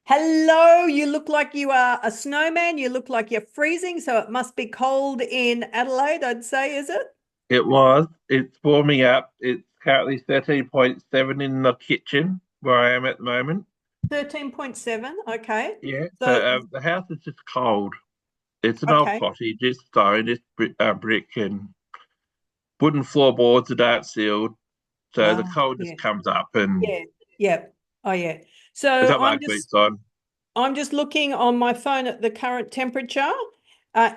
Hello, you look like you are a snowman. You look like you're freezing, so it must be cold in Adelaide, I'd say, is it? It was. It's warming up. It's currently 13.7 in the kitchen where I am at the moment. 13.7. Okay. Yeah, but So, the house is just cold. It's an old okay. cottage. It's stone, it's brick and wooden floorboards that aren't sealed. So the Ah, cold yeah. just comes up and Yeah. Yeah. Oh, yeah. I So got my I'm boots just on. I'm just looking on my phone at the current temperature.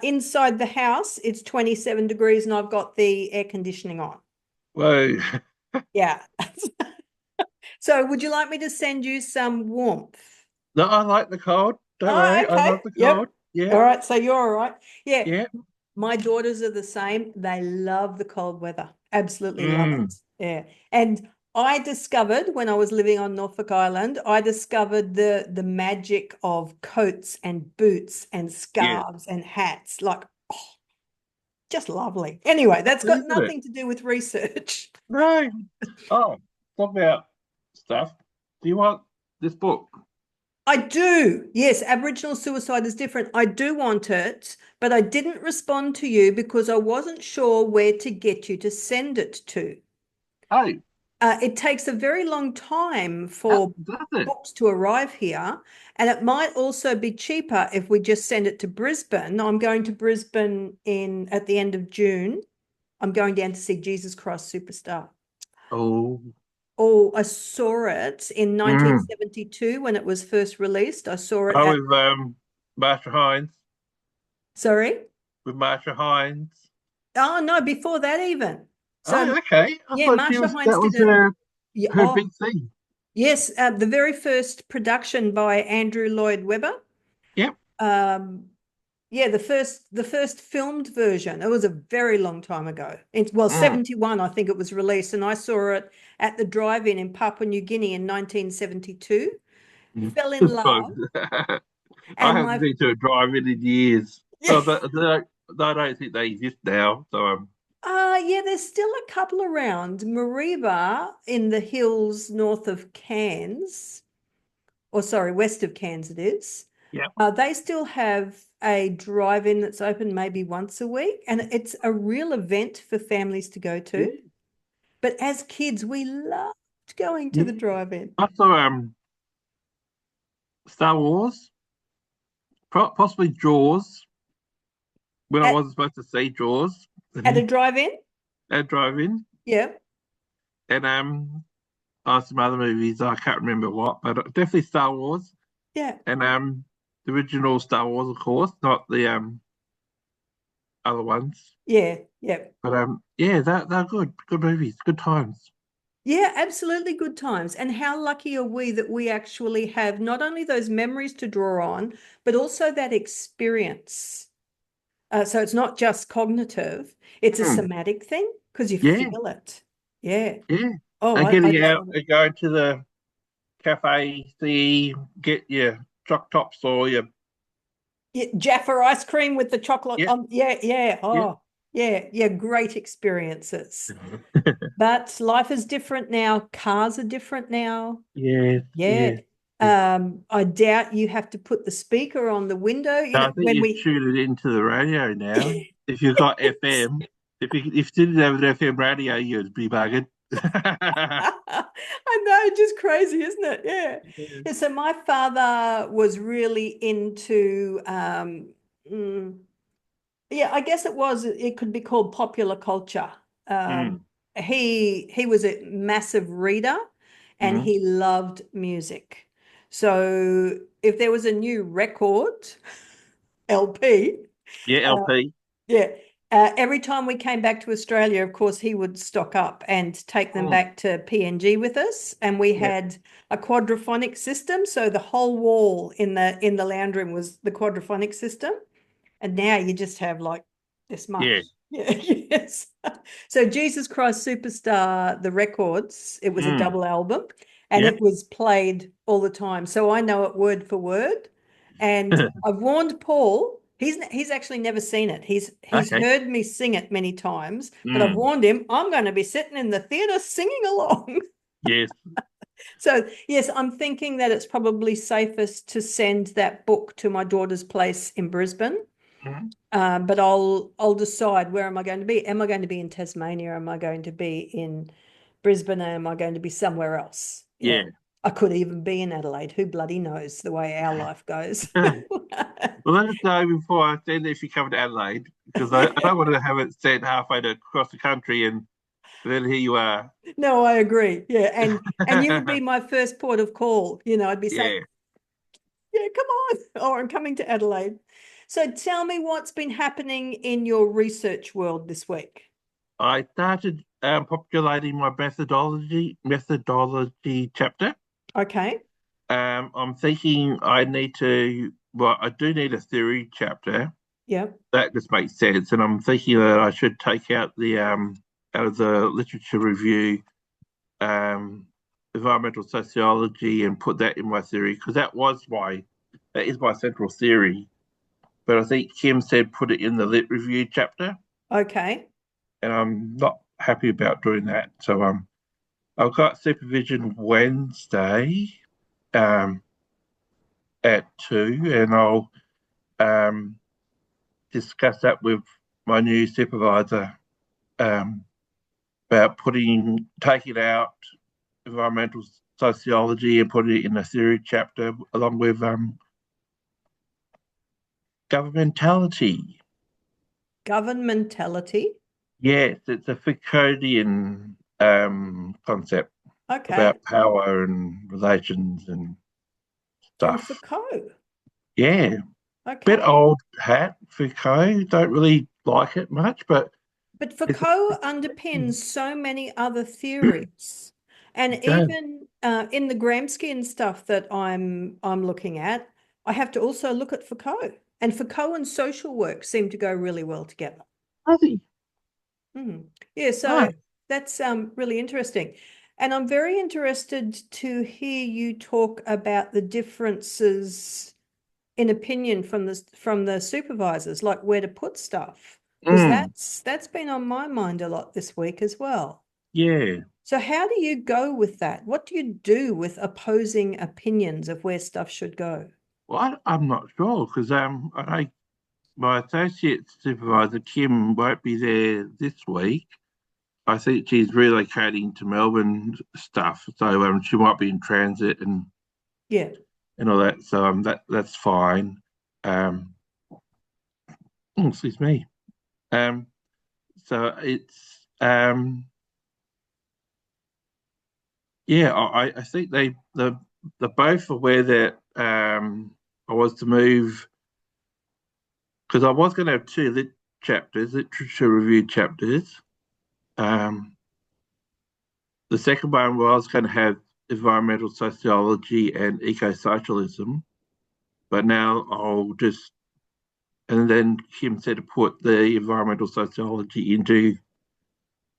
Inside the house, it's 27 degrees and I've got the air conditioning on. Whoa. Yeah. So would you like me to send you some warmth? No, I like the cold. Don't Oh, worry. I okay. love the cold. Yep. Yeah, All right. So you're all right. Yeah. yeah. My daughters are the same. They love the cold weather. Absolutely love Mm. it. Yeah. And I discovered when I was living on Norfolk Island, I discovered the magic of coats and boots and Yeah. scarves and hats. Like, oh, just lovely. Anyway, that's got Isn't it? nothing to do with research. No. Oh, talk about stuff. Do you want this book? I do. Yes, Aboriginal suicide is different. I do want it, but I didn't respond to you because I wasn't sure where to get you to send it to. Oh, It takes a very long time how for does it? books to arrive here, and it might also be cheaper if we just send it to Brisbane. I'm going to Brisbane in at the end of June. I'm going down to see Jesus Christ Superstar. Oh, Oh, I saw it in mm. 1972 when it was first released. I saw it Oh, at, with Marsha Hines, sorry. with Marsha Hines. Oh no, before that even. So Oh, okay. I yeah, thought she Marsha was Hines that did was it. Yeah, her oh big thing. yes, the very first production by Andrew Lloyd Webber. Yep. Um, yeah, the first filmed version. It was a very long time ago. It's well, Mm. 71, I think it was released, and I saw it at the drive-in in Papua New Guinea in 1972. Mm. Fell in So, love, I and haven't my been to a drive-in in years. Oh, I don't think they exist now. So, yeah, there's still a couple around. Mariba in the hills north of Cairns, or sorry, west of Cairns it is. yep. They still have a drive-in that's open maybe once a week, and it's a real event for families to go Yeah. to. But as kids, we loved going to Yeah. the drive-in. I saw Star Wars, possibly Jaws, when I At wasn't supposed to see Jaws at a drive-in? at drive-in, Yeah, and some other movies. I can't remember what, but definitely Star Wars yeah, and the original Star Wars, of course, not the other ones. yeah, yeah. But yeah, they're good movies, good times. Yeah, absolutely good times. And how lucky are we that we actually have not only those memories to draw on, but also that experience. So it's not just cognitive, it's a Mm, somatic thing because you yeah, feel it. Yeah. yeah. Oh, And I getting just out love it. and going to the cafe, get your choc tops or your Yeah, Jaffa ice cream with the chocolate. yeah, Yeah, yeah. yeah, Oh, yeah, yeah. Great experiences. But life is different now. Cars are different now. yes, Yeah. yes. Yes. I doubt you have to put the speaker on the window. No, I think When you we tune it into the radio now. If you've got FM, if you didn't have an FM radio, you'd be bugging. I know, just crazy, isn't it? Yeah. Yeah. So my father was really into mm, yeah, I guess it could be called popular culture. Mm, He was a massive reader and mm. he loved music. So if there was a new record, LP, Yeah, uh, LP. yeah. Every time we came back to Australia, of course, he would stock up and take them Mm, back to PNG with us. And we yeah, had a quadraphonic system, so the whole wall in the lounge room was the quadraphonic system. And now you just have like this yeah. much. Yeah, yes. So Jesus Christ Superstar, the records, it was a Mm, double album and yep. it was played all the time. So I know it word for word. And I've warned Paul, he's actually never seen it. He's Okay. heard me sing it many times, but I've Mm, warned him I'm going to be sitting in the theater singing along. yes. So, yes, I'm thinking that it's probably safest to send that book to my daughter's place in Brisbane. Mhm. But I'll decide where am I going to be? Am I going to be in Tasmania? Am I going to be in Brisbane? Or am I going to be somewhere else? Yeah. I could even be in Adelaide. Who bloody knows the way our life goes? Well, let us know before I send it if you come to Adelaide, because I don't want to have it sent halfway to across the country and then here you are. No, I agree. Yeah, and you would be my first port of call. I'd be saying, Yeah. yeah, come on, or I'm coming to Adelaide. So tell me what's been happening in your research world this week. I started populating my methodology chapter. Okay. I'm thinking I do need a theory chapter. Yeah. That just makes sense. And I'm thinking that I should take out out of the literature review, um, environmental sociology and put that in my theory because that is my central theory. But I think Kim said put it in the lit review chapter, Okay. and I'm not happy about doing that. So I've got supervision Wednesday um, at 2, and I'll um, discuss that with my new supervisor um, about taking out environmental sociology and putting it in a theory chapter along with governmentality. Governmentality. Yes, it's a Foucauldian concept Okay. about power and relations and From stuff. Foucault. Yeah, bit Okay. old hat Foucault. Don't really like it much, but But it's Foucault underpins so many other theories. And does. even in the Gramscian stuff that I'm looking at, I have to also look at Foucault. And Foucault and social work seem to go really well together. Does he? Yeah, Oh, so that's really interesting. And I'm very interested to hear you talk about the differences in opinion from the supervisors, like where to put stuff, because mm, that's been on my mind a lot this week as well. yeah. So how do you go with that? What do you do with opposing opinions of where stuff should go? Well, I'm not sure because I know my associate supervisor Kim won't be there this week. I think she's relocating to Melbourne stuff, so she might be in transit Yeah. and all that. So that's fine. Um, excuse me. Um, so it's yeah. I think they're both aware that I was to move because I was going to have two literature review chapters. Um, the second one was going to have environmental sociology and eco-socialism, but now I'll just and then Kim said to put the environmental sociology into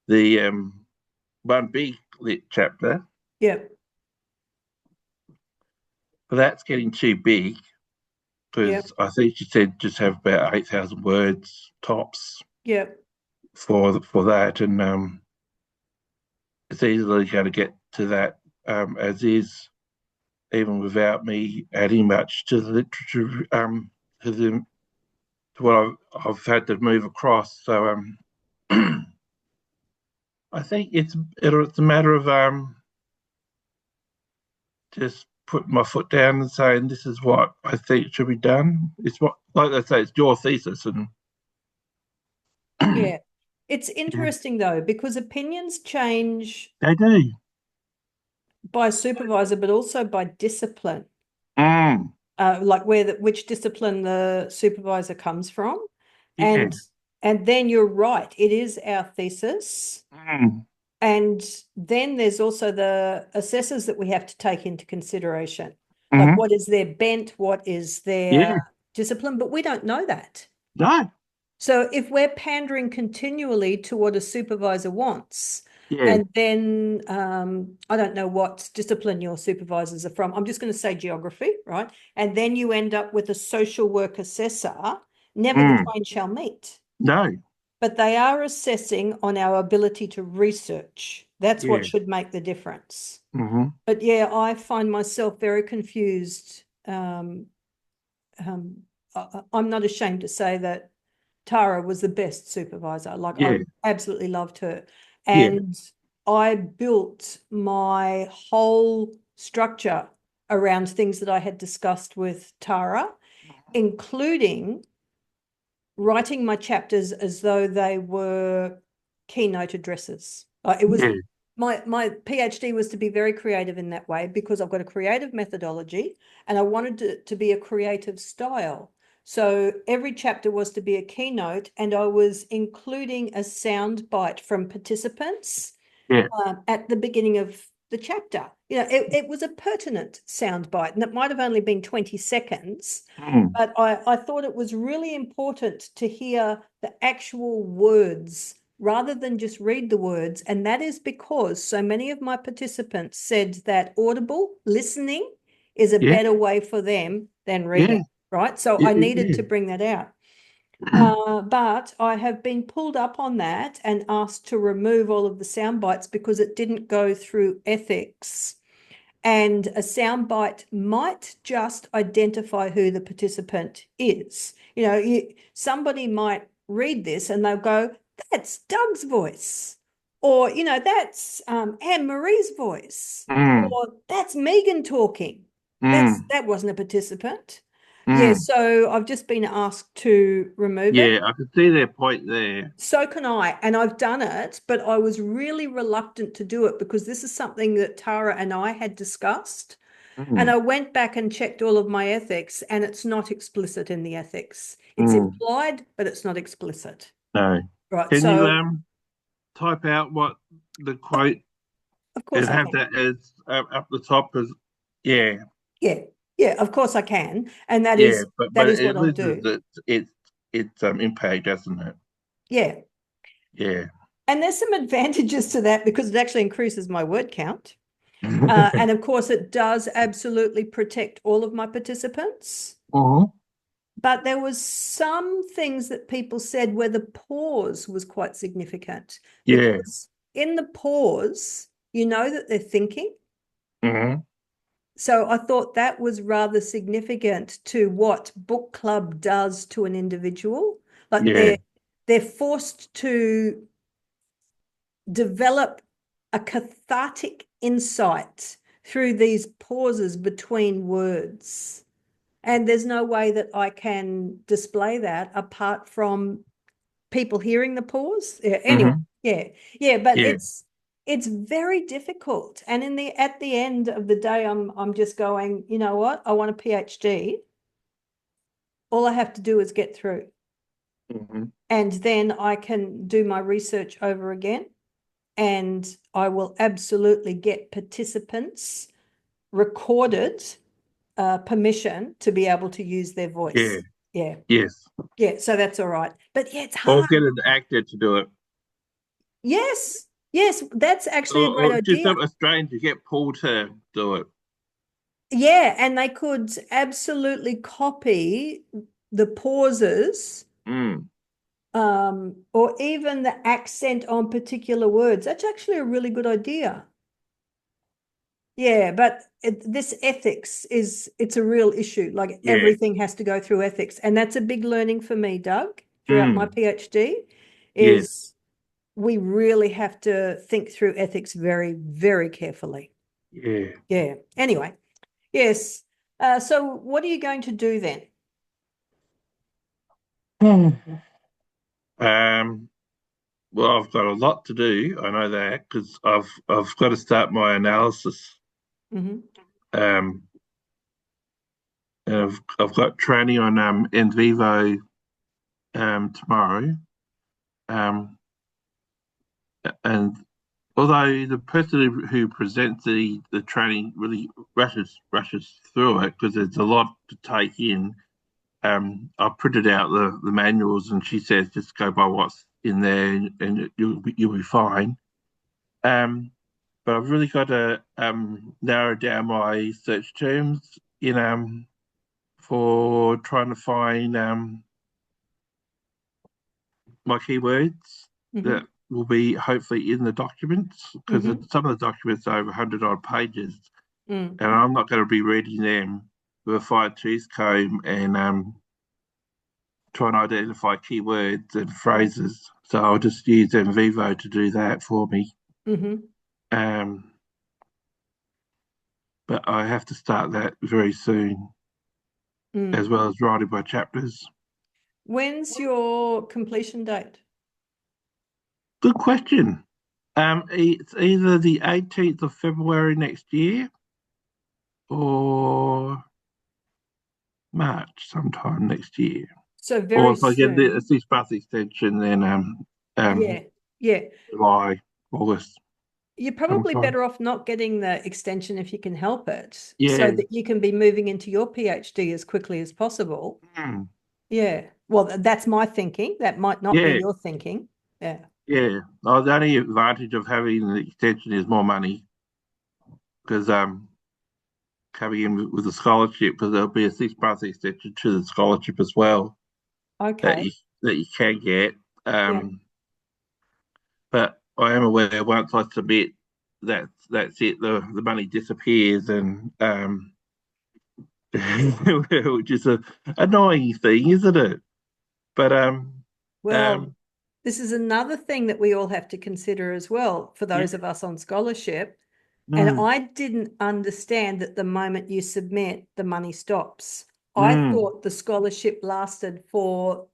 the one big lit chapter, Yeah. but that's getting too big Yeah. because I think she said just have about 8,000 words tops Yeah. for that, and it's easily going to get to that as is, even without me adding much to the literature to the to what I've had to move across. So I think it's a matter of just putting my foot down and saying this is what I think should be done. It's what, like they say, it's your thesis, and Yeah. It's yeah, interesting though, because opinions change they do. by supervisor, but also by discipline. Mm, Like which discipline the supervisor comes from. yeah. And then you're right, it is our thesis. Mm, And then there's also the assessors that we have to take into consideration. Like mm, what is their bent, what is their yeah. discipline, but we don't know that. No. So if we're pandering continually to what a supervisor wants, Yeah. and then I don't know what discipline your supervisors are from. I'm just going to say geography, right? And then you end up with a social work assessor. Never the Mm, twain shall meet, no. but they are assessing on our ability to research. That's Yeah. what should make the difference. Hmm. But yeah, I find myself very confused. I'm not ashamed to say that Tara was the best supervisor. Like I Yeah. absolutely loved her. Yeah. And I built my whole structure around things that I had discussed with Tara, including writing my chapters as though they were keynote addresses. It was Yeah. my PhD was to be very creative in that way because I've got a creative methodology and I wanted it to be a creative style. So every chapter was to be a keynote, and I was including a sound bite from participants Yeah. at the beginning of the chapter. It was a pertinent sound bite, and it might have only been 20 seconds, Mm. but I thought it was really important to hear the actual words rather than just read the words. And that is because so many of my participants said that audible listening is a Yeah. better way for them than Yeah. reading, right? So Yeah. I needed Yeah. to bring that out. But I have been pulled up on that and asked to remove all of the sound bites because it didn't go through ethics. And a sound bite might just identify who the participant is. Somebody might read this and they'll go, that's Doug's voice. Or, that's Anne Marie's voice. Mm. Or that's Megan talking. Mm. That wasn't a participant. Yeah, Mm. so I've just been asked to remove it. Yeah, I can see their point there. So can I. And I've done it, but I was really reluctant to do it because this is something that Tara and I had discussed. And I Mm. went back and checked all of my ethics, and it's not explicit in the ethics. It's Mm. implied, but it's not explicit. No. Right. Can you So, type out what the quote of course and I have can. that as up the top as yeah, Yeah. Yeah, of course I can. And that yeah, is but that is it what I'll loses do. its impact, doesn't it? Yeah. Yeah. And there's some advantages to that because it actually increases my word count. And of course, it does absolutely protect all of my participants. Mhm. But there was some things that people said where the pause was quite significant Yeah. because in the pause, you know that they're thinking. Hmm. So I thought that was rather significant to what book club does to an individual. Like Yeah. they're forced to develop a cathartic insight through these pauses between words. And there's no way that I can display that apart from people hearing the pause. Yeah, anyway, Hmm. yeah, but Yeah. it's very difficult. And at the end of the day, I'm just going, you know what? I want a PhD. All I have to do is get through. Hmm. And then I can do my research over again. And I will absolutely get participants recorded permission to be able to use their Yeah. voice. Yeah. Yes. Yeah. So that's all right. But yeah, it's Or hard. get an actor to do it. Yes. Yes. That's actually a great Or just idea. a stranger get Paul to do it. Yeah. And they could absolutely copy the pauses Mm. or even the accent on particular words. That's actually a really good idea. Yeah, but this ethics it's a real issue. Like Yeah. everything has to go through ethics. And that's a big learning for me, Doug, throughout my Mm. PhD, Yes. is we really have to think through ethics very, very carefully. Yeah. Yeah. Anyway, yes. So what are you going to do then? Mm. Well, I've got a lot to do. I know that because I've got to start my analysis. Hmm. Um, and I've got training on in vivo tomorrow. Um, and although the person who presents the training really rushes through it because there's a lot to take in. I printed out the manuals, and she says just go by what's in there, and you'll be fine. Um, but I've really got to narrow down my search terms in for trying to find my keywords Hmm. that will be hopefully in the documents because Mm-hmm. some of the documents are over 100 odd pages, Mm. and I'm not going to be reading them with a fine tooth comb and try and identify keywords and phrases. So I'll just use NVivo to do that for me. Mm-hmm. Um, but I have to start that very soon, as Mm. well as writing my chapters. When's your completion date? Good question. It's either the 18th of February next year or March sometime next year. So Or very if I get a soon. 6 month extension, then Yeah. Yeah. July, August You're probably sometime. better off not getting the extension if you can help it, so Yeah. that you can be moving into your PhD as quickly as possible. Mm. Yeah. Well, that's my thinking. That might not be Yeah. your thinking. Yeah. Yeah. Oh, the only advantage of having the extension is more money because coming in with a scholarship because there'll be a 6 month extension to the scholarship as well that Okay. you can get. Yeah. But I am aware once I submit that's it. The money disappears and which is a annoying thing, isn't it? But Well, um this is another thing that we all have to consider as well for yeah. those of us on scholarship. And Mm, I didn't understand that the moment you submit, the money stops. I mm, thought the scholarship lasted for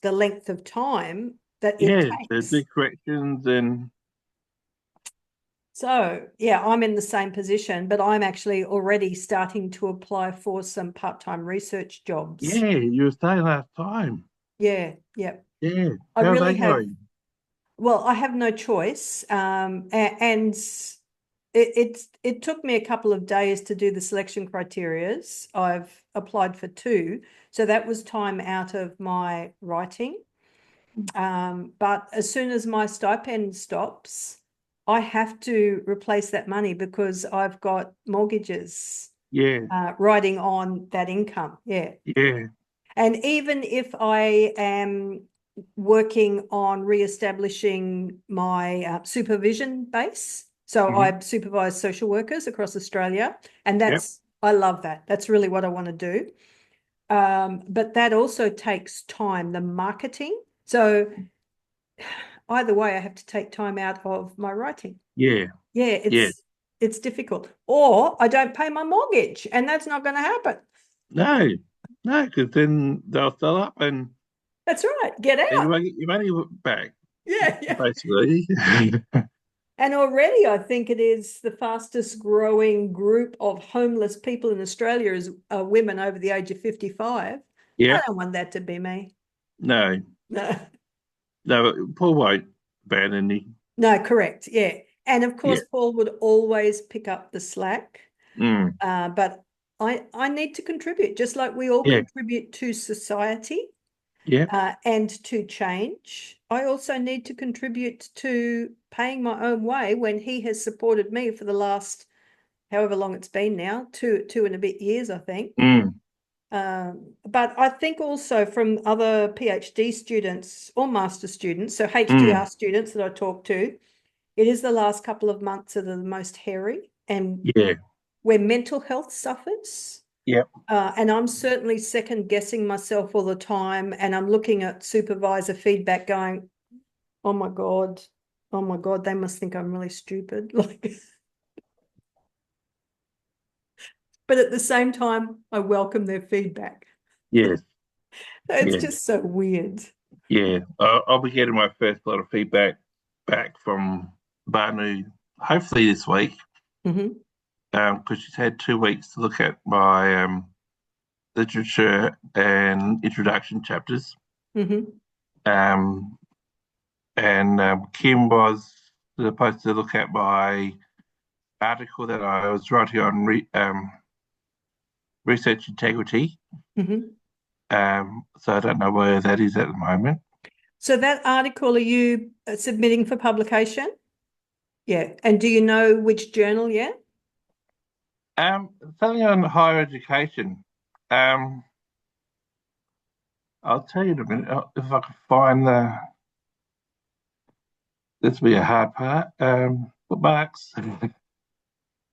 the length of time that it yeah, there's takes. big corrections and So, yeah, I'm in the same position, but I'm actually already starting to apply for some part-time research jobs. yeah, you were saying last time. Yeah, yeah. Yeah. I How's really that have, going? well, I have no choice. And it took me a couple of days to do the selection criterias. I've applied for two, so that was time out of my writing. But as soon as my stipend stops, I have to replace that money because I've got mortgages Yeah, riding on that income. Yeah. yeah. And even if I am working on re-establishing my supervision base, so Hmm. I supervise social workers across Australia, and Yep. I love that. That's really what I want to do. But that also takes time, the marketing. So either way, I have to take time out of my writing. Yeah, Yeah, yeah. it's difficult. Or I don't pay my mortgage, and that's not going to happen. No, no, because then they'll sell up That's right. Get and you out. won't get your money back, Yeah, yeah. basically. And already I think it is the fastest growing group of homeless people in Australia is women over the age of 55. I Yeah, don't want that to be me. no, No, no, Paul won't abandon you. no, correct. Yeah. And of Yeah, course, Paul would always pick up the slack. mm, But I need to contribute, just like we all yeah, contribute to society yeah, and to change. I also need to contribute to paying my own way when he has supported me for the last however long it's been now, two and a bit years, I think. mm, But I think also from other PhD students or master students, so HDR mm, students that I talk to, it is the last couple of months that are the most hairy and yeah, where mental health suffers. yeah, And I'm certainly second guessing myself all the time. And I'm looking at supervisor feedback going, oh my God, they must think I'm really stupid. Like, but at the same time, I welcome their feedback. yes, It's yeah, just so weird. yeah. I'll be getting my first lot of feedback back from Banu hopefully this week Hmm. because she's had 2 weeks to look at my literature and introduction chapters. Hmm. Um, and Kim was supposed to look at my article that I was writing on research integrity. Hmm. So I don't know where that is at the moment. So that article, are you submitting for publication? Yeah. And do you know which journal yet? Something on higher education. Um, I'll tell you in a minute if I can find the. this will be a hard part. Bookmarks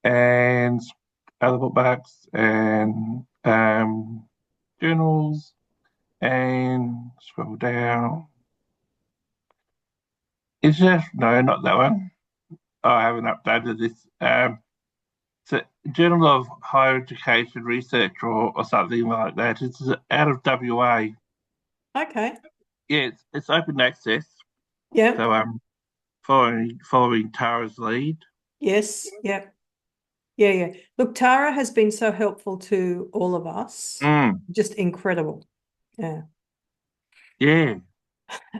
and other bookmarks and journals and scroll down. Is there? No, not that one. Oh, I haven't updated this. It's a Journal of Higher Education Research or something like that. It's out of WA. Okay. Yeah, it's open access. Yeah. So following Tara's lead. Yes. Yeah. Yeah. Yeah. Look, Tara has been so helpful to all of us. Mm, Just incredible. Yeah. yeah.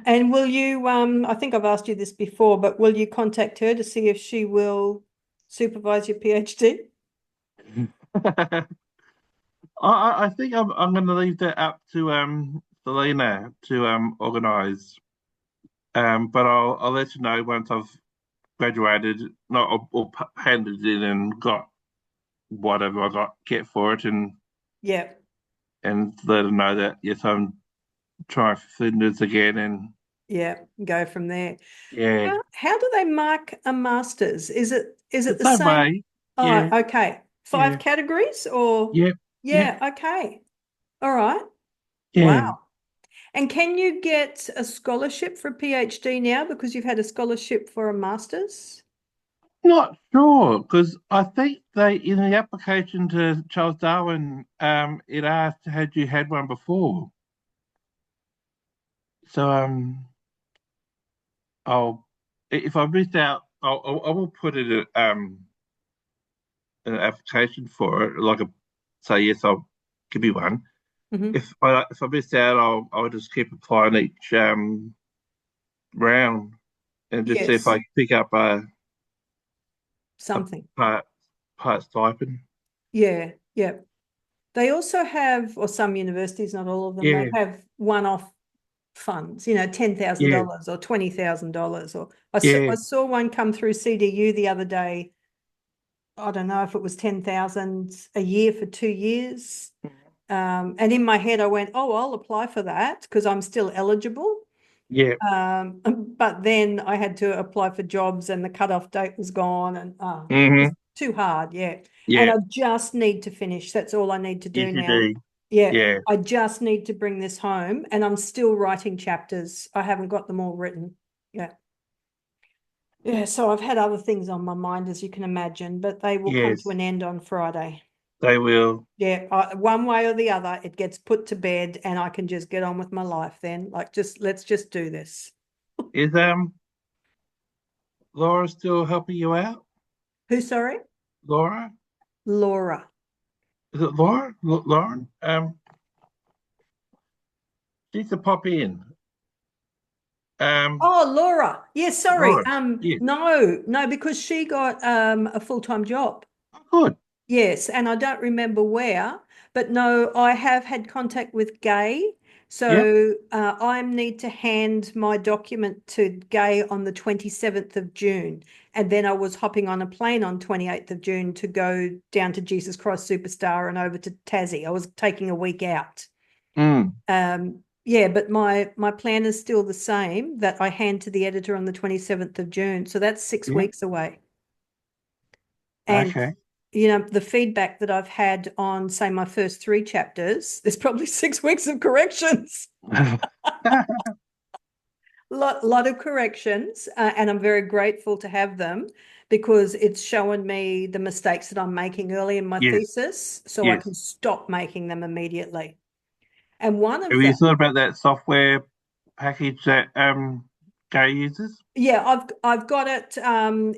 And will you, I think I've asked you this before, but will you contact her to see if she will supervise your PhD? I think I'm going to leave that up to Selena to organise. But I'll let you know once I've graduated, not or handed in and got whatever I got get for it, Yeah. and let her know that yes, I'm trying for Flinders again, and Yeah. Go from there. yeah, How do they mark a master's? Is it it's the that same? way. Oh, Yeah, okay. yeah, 5 categories or yeah, yeah, yeah, okay. All right. Wow. yeah. And can you get a scholarship for a PhD now because you've had a scholarship for a master's? Not sure because I think they in the application to Charles Darwin, it asked had you had one before. So I'll if I missed out, I will put it an application for it, like a say yes, I'll give you one. Hmm. If I miss out, I'll just keep applying each round and just see if I Yes, can pick up a something. part stipend. Yeah, yeah. They also have, or some universities, not all of them, they Yeah, have one-off funds, yeah, $10,000 or $20,000. Or I yeah. saw one come through CDU the other day. I don't know if it was 10,000 a year for 2 years. And in my head, I went, oh, I'll apply for that because I'm still eligible. Yeah. But then I had to apply for jobs and the cutoff date was gone and it Hmm. was too hard. Yeah. And Yeah. I just need to finish. That's all I need to do Yes, you now. do. Yeah. Yeah. I just need to bring this home and I'm still writing chapters. I haven't got them all written. Yeah. Yeah. So I've had other things on my mind, as you can imagine, but they will come to Yes, an end on Friday. they will. Yeah, one way or the other, it gets put to bed and I can just get on with my life then. Like, let's just do this. Is Laura still helping you out? Who, sorry? Laura? Laura. Is it Laura? Lauren? She used to pop in. Um, Oh, Laura. Yeah, sorry. Laura. Yes. No, because she got a full-time job. Oh, good. Yes, and I don't remember where, but no, I have had contact with Gay. Yep. So I need to hand my document to Gay on the 27th of June. And then I was hopping on a plane on 28th of June to go down to Jesus Christ Superstar and over to Tassie. I was taking a week out. Mm. Yeah, but my plan is still the same that I hand to the editor on the 27th of June. So that's six Yeah. weeks away. And Okay. the feedback that I've had on, say, my first 3 chapters, there's probably 6 weeks of corrections. Lot of corrections, and I'm very grateful to have them because it's showing me the mistakes that I'm making early in my Yes. thesis, so I Yes. can stop making them immediately. And one Have of you them, thought about that software package that Gay uses? yeah, I've got it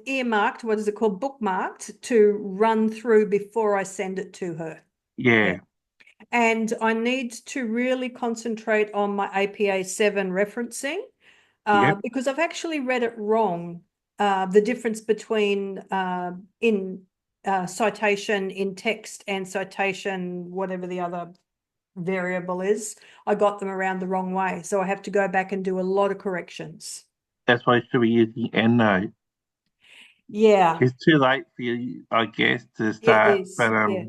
earmarked. What is it called? Bookmarked to run through before I send it to her. Yeah. Yeah. And I need to really concentrate on my APA 7 referencing Yep. because I've actually read it wrong. The difference between in citation in text and citation, whatever the other variable is, I got them around the wrong way. So I have to go back and do a lot of corrections. That's why you should be using EndNote. Yeah, It's too late for you, I guess, to it start. is. But Yeah.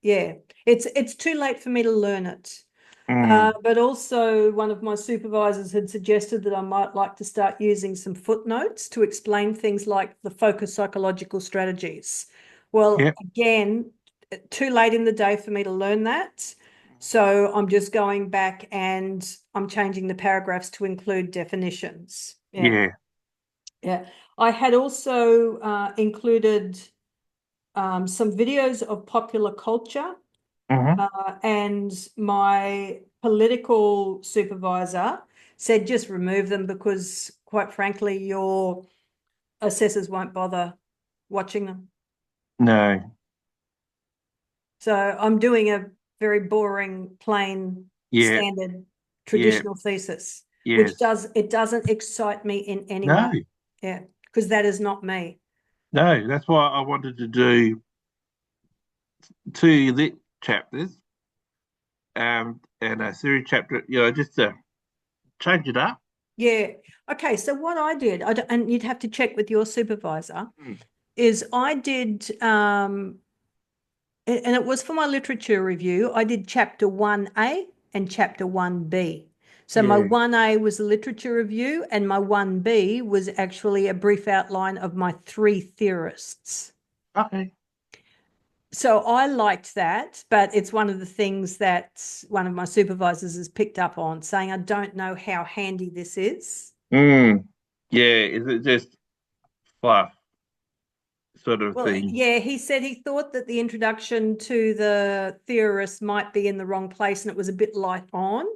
Yeah. It's too late for me to learn it. But also one of my supervisors had suggested that I might like to start using some footnotes to explain things like the focus psychological strategies. Well, Yep. again, too late in the day for me to learn that. So I'm just going back and I'm changing the paragraphs to include definitions. Yeah. Yeah. Yeah. I had also included some videos of popular culture, Hmm. and my political supervisor said just remove them because, quite frankly, your assessors won't bother watching them. No. So I'm doing a very boring, plain, Yeah. standard, Yeah. traditional thesis, which Yes. it doesn't excite me in any No. way. Yeah, because that is not me. No. That's why I wanted to do two lit chapters, and a series chapter. Just to change it up. Yeah. Okay. So what I did, and you'd have to check with your supervisor, Mm. is I did, and it was for my literature review. I did chapter 1A and chapter 1B. So my Yeah. 1A was a literature review, and my 1B was actually a brief outline of my three theorists. Okay. So I liked that, but it's one of the things that one of my supervisors has picked up on, saying, I don't know how handy this is. Mm. Yeah. Is it just fluff sort of Well, thing? yeah, he said he thought that the introduction to the theorists might be in the wrong place and it was a bit light on.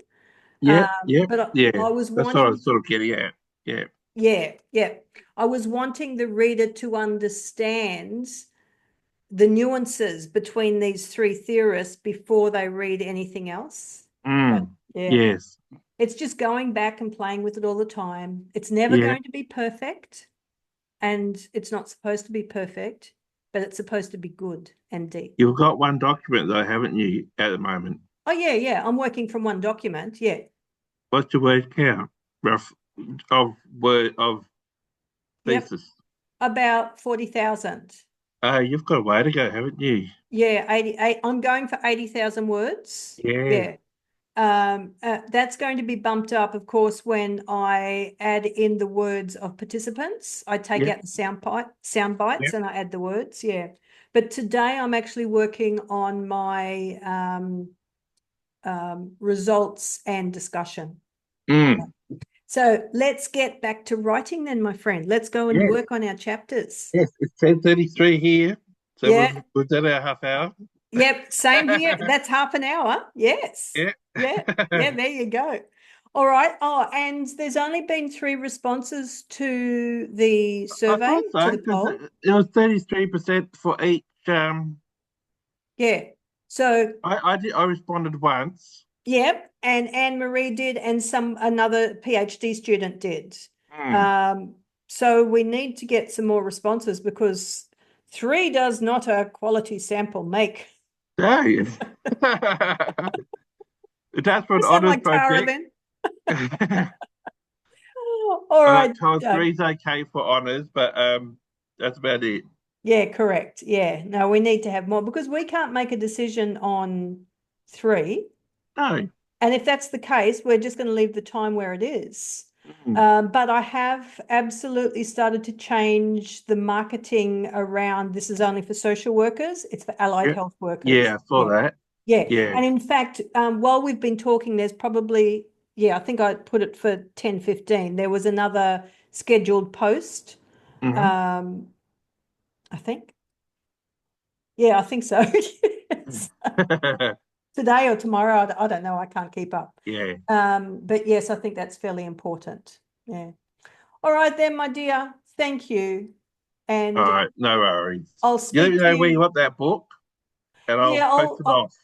Yep. Yep. But Yeah. I was That's what I wanting, was sort of getting at. Yeah. yeah, yeah. I was wanting the reader to understand the nuances between these three theorists before they read anything else. But Mm. yeah, Yes. it's just going back and playing with it all the time. It's never Yeah. going to be perfect, and it's not supposed to be perfect, but it's supposed to be good and deep. You've got one document though, haven't you, at the moment? Oh, yeah, yeah. I'm working from one document. Yeah. What's your word count? Rough of Yep. thesis. About 40,000. You've got a way to go, haven't you? Yeah, 88. I'm going for 80,000 words. Yeah. Yeah. That's going to be bumped up, of course, when I add in the words of participants. I take Yep. out the sound bites Yep. and I add the words. Yeah. But today I'm actually working on my results and discussion. Mm. So let's get back to writing then, my friend. Let's go and Yes. work on our chapters. Yes. It's 10:33 here, so Yeah. we've done our half hour. Yep. Same here. That's half an hour. Yes. Yeah. Yeah. Yeah. There you go. All right. Oh, and there's only been 3 responses to the I survey, thought to so the because poll. it was 33% for each. Yeah. So, I responded once. yep. And Anne Marie did, and another PhD student did. Mm. Um, so we need to get some more responses because 3 does not a quality sample make. No. That's for I an sound honours like Tara project. then. All I right. told three's okay for honours, but that's about it. Yeah, correct. Yeah. No, we need to have more because we can't make a decision on 3. No. And if that's the case, we're just going to leave the time where it is. Mm. But I have absolutely started to change the marketing around this is only for social workers, it's for allied Yeah. health workers. Yeah, I saw Yeah. that. Yeah. Yeah. And in fact, while we've been talking, there's probably, yeah, I think I put it for 10:15. There was another scheduled post. Hmm. Um, I think. Yeah, I think so. Yes. Today or tomorrow, I don't know. I can't keep up. Yeah. But yes, I think that's fairly important. Yeah. All right then, my dear. Thank you. All And right, no worries. I'll You let me speak to know where you you. want that book, and Yeah, I'll post it off.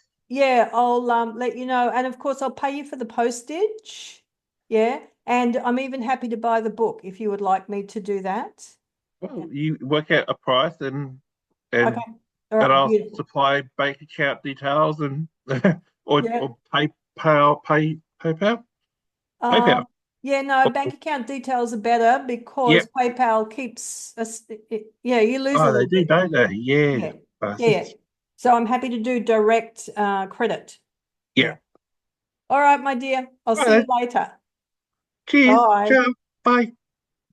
I'll let you know. And of course, I'll pay you for the postage. Yeah. And I'm even happy to buy the book if you would like me to do that. Yeah. Well, you work out a price, and Okay. and All and right. I'll Beautiful. supply bank account details and Yeah. or PayPal. Um, PayPal. yeah, no, Oh, bank account details are better because yep. PayPal keeps us, yeah, you lose a Oh, they little do, bit. don't they? Yeah. Yeah. Yeah. Yeah. Bastards. So I'm happy to do direct credit. Yeah. Yeah. All right, my dear. I'll see you Right. later. Cheers. Bye. Ciao. Bye.